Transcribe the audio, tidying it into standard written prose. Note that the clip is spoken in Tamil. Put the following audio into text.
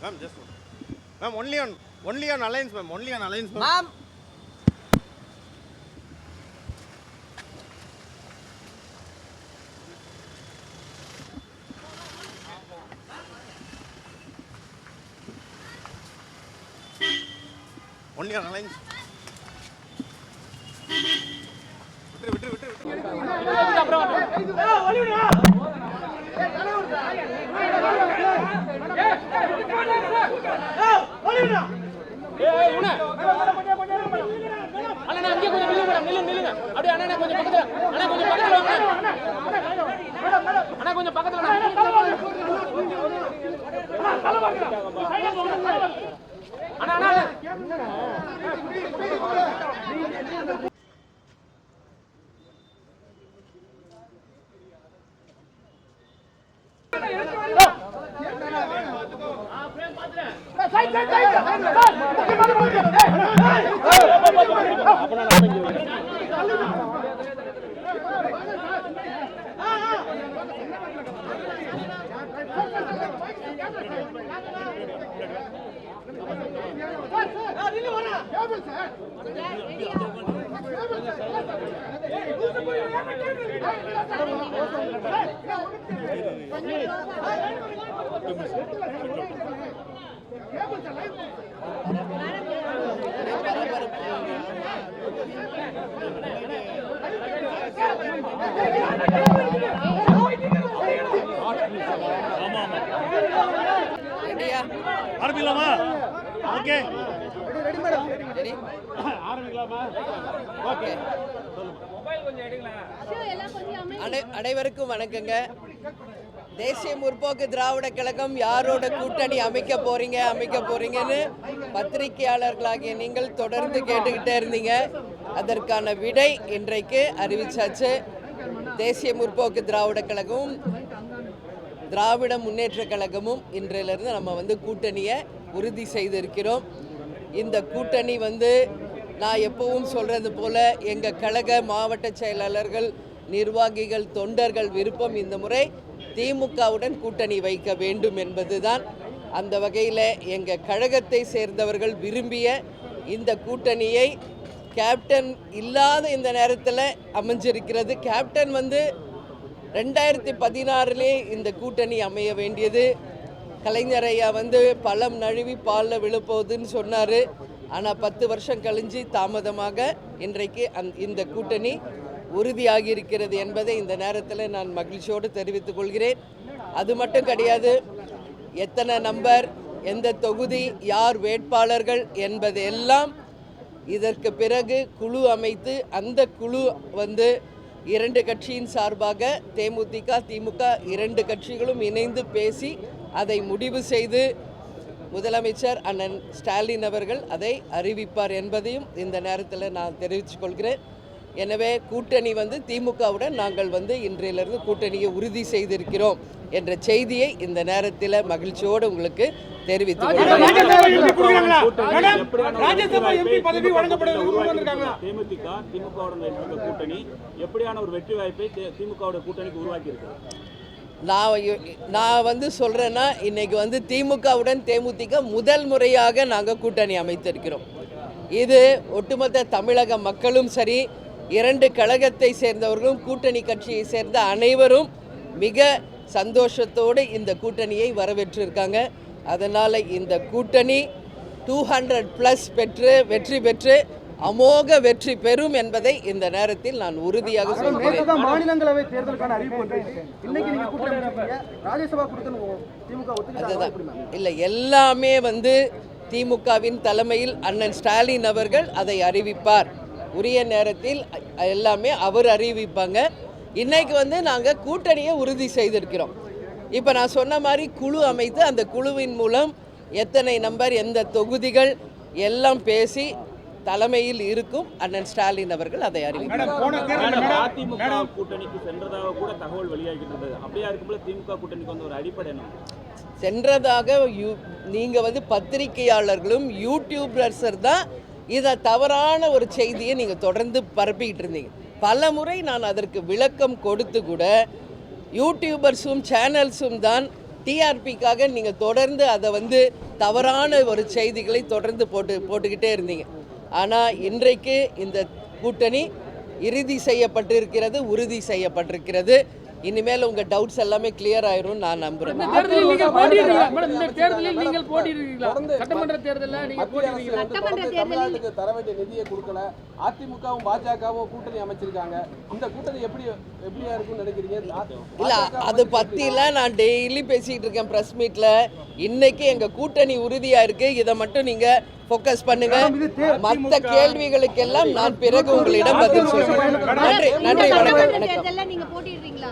Ma'am, just ma'am, only on alliance, ma'am. Only on alliance, ma'am. Ma'am. Only on alliance. கொஞ்சம் பக்கத்துல ஆரம்பிக்கலாமா? ஓகே, ஆரம்பிக்கலாமா? ஓகே. அனைவருக்கும் வணக்கங்க. தேசிய முற்போக்கு திராவிட கழகம் யாரோட கூட்டணி அமைக்க போறீங்கன்னு பத்திரிகையாளர்களாகிய நீங்கள் தொடர்ந்து கேட்டுக்கிட்டே இருந்தீங்க. அதற்கான விடை இன்றைக்கு அறிவிச்சாச்சு. தேசிய முற்போக்கு திராவிட கழகமும் திராவிட முன்னேற்ற கழகமும் இன்றையிலிருந்து நம்ம கூட்டணியை உறுதி செய்திருக்கிறோம். இந்த கூட்டணி நான் எப்பவும் சொல்கிறது போல எங்கள் கழக மாவட்ட செயலாளர்கள், நிர்வாகிகள், தொண்டர்கள் விருப்பம் இந்த முறை திமுகவுடன் கூட்டணி வைக்க வேண்டும் என்பதுதான். அந்த வகையில் எங்கள் கழகத்தை சேர்ந்தவர்கள் விரும்பிய இந்த கூட்டணியை கேப்டன் இல்லாத இந்த நேரத்தில் அமைஞ்சிருக்கிறது. கேப்டன் 2016 இந்த கூட்டணி அமைய வேண்டியது. கலைஞர் ஐயா பழம் நழுவி பாலில் விழுப்போகுதுன்னு சொன்னார். ஆனால் 10 வருஷம் கழிஞ்சு தாமதமாக இன்றைக்கு இந்த கூட்டணி உறுதியாகி இருக்கிறது என்பதை இந்த நேரத்தில் நான் மகிழ்ச்சியோடு தெரிவித்துக் கொள்கிறேன். அது மட்டும் கிடையாது, எத்தனை நம்பர், எந்த தொகுதி, யார் வேட்பாளர்கள் என்பதெல்லாம் இதற்கு பிறகு குழு அமைத்து அந்த குழு 2 கட்சியின் சார்பாக தேமுதிக, திமுக 2 கட்சிகளும் இணைந்து பேசி அதை முடிவு செய்து முதலமைச்சர் அண்ணன் ஸ்டாலின் அவர்கள் அதை அறிவிப்பார் என்பதையும் இந்த நேரத்தில் நான் தெரிவித்துக் கொள்கிறேன். எனவே கூட்டணி திமுகவுடன் நாங்கள் இன்றையிலிருந்து கூட்டணியை உறுதி செய்திருக்கிறோம் என்ற செய்தியை இந்த நேரத்தில் மகிழ்ச்சியோடு உங்களுக்கு தெரிவித்துக் நான் சொல்றேன்னா, இன்னைக்கு திமுகவுடன் தேமுதிக முதல் முறையாக நாங்கள் கூட்டணி அமைத்திருக்கிறோம். இது ஒட்டுமொத்த தமிழக மக்களும் சரி, 2 கழகத்தை சேர்ந்தவர்களும் கூட்டணி கட்சியை சேர்ந்த அனைவரும் மிக சந்தோஷத்தோடு இந்த கூட்டணியை வரவேற்றிருக்காங்க. அதனால் இந்த கூட்டணி 200+ வெற்றி பெற்று அமோக வெற்றி பெறும் என்பதை இந்த நேரத்தில் நான் உறுதியாக சொல்கிறேன். மாநிலங்களவை தேர்தலுக்கான அறிவிப்பு இல்லை, எல்லாமே திமுகவின் தலைமையில் அண்ணன் ஸ்டாலின் அவர்கள் அதை அறிவிப்பார். உரிய நேரத்தில் எல்லாமே அவர் அறிவிப்பாங்க. இன்னைக்கு நாங்கள் கூட்டணியை உறுதி செய்திருக்கிறோம். இப்போ நான் சொன்ன மாதிரி குழு அமைத்து அந்த குழுவின் மூலம் எத்தனை நம்பர், எந்த தொகுதிகள் எல்லாம் பேசி தலைமையில் இருக்கும் அண்ணன் ஸ்டாலின் அவர்கள் அதை அறிவிப்பார். அதிமுக கூட்டணிக்கு சென்றதாக கூட தகவல் வெளியாகின்றது. அப்படியா இருக்கும்போது திமுக கூட்டணிக்கு ஒரு அடிப்படை சென்றதாக நீங்கள் பத்திரிகையாளர்களும் யூடியூபர்ஸ் தான் இதை தவறான ஒரு செய்தியை நீங்கள் தொடர்ந்து பரப்பிக்கிட்டு இருந்தீங்க. பல முறை நான் அதற்கு விளக்கம் கொடுத்து கூட யூடியூபர்ஸும் சேனல்ஸும் தான் டிஆர்பிக்காக நீங்கள் தொடர்ந்து அதை வந்து தவறான ஒரு செய்திகளை தொடர்ந்து போட்டுக்கிட்டே இருந்தீங்க. ஆனால் இன்றைக்கு இந்த கூட்டணி இறுதி செய்யப்பட்டிருக்கிறது, உறுதி செய்யப்பட்டிருக்கிறது. இனிமேல் உங்கள் டவுட்ஸ் எல்லாமே கிளியர் ஆயிரும் நான் நம்புறேன். இந்த தேர்தலில் நீங்கள் போட்டியிடுறீங்களா மேடம்? இந்த தேர்தலில் நீங்கள் போட்டியிடுறீங்களா? சட்டமன்ற தேர்தலில் நீங்கள் போட்டியிடுறீங்களா? தமிழ்நாட்டுக்கு தர வேண்டிய நிதியை கொடுக்கல. அதிமுகவும் பாஜகவும் கூட்டணி அமைச்சிருக்காங்க. இந்த கூட்டணி எப்படியா இருக்கும்னு நினைக்கிறீங்க? இல்லை, அது பற்றிலாம் நான் டெய்லி பேசிகிட்டு இருக்கேன் ப்ரெஸ் மீட்டில். இன்னைக்கு எங்கள் கூட்டணி உறுதியாக இருக்குது. இதை மட்டும் நீங்கள் ஃபோக்கஸ் பண்ணுங்க. மற்ற கேள்விகளுக்கெல்லாம் நான் பிறகு உங்களிடம் பதில் சொல்கிறேன். நன்றி, நன்றி, வணக்கம். தேர்தலில் நீங்க போட்டியிடுறீங்களா?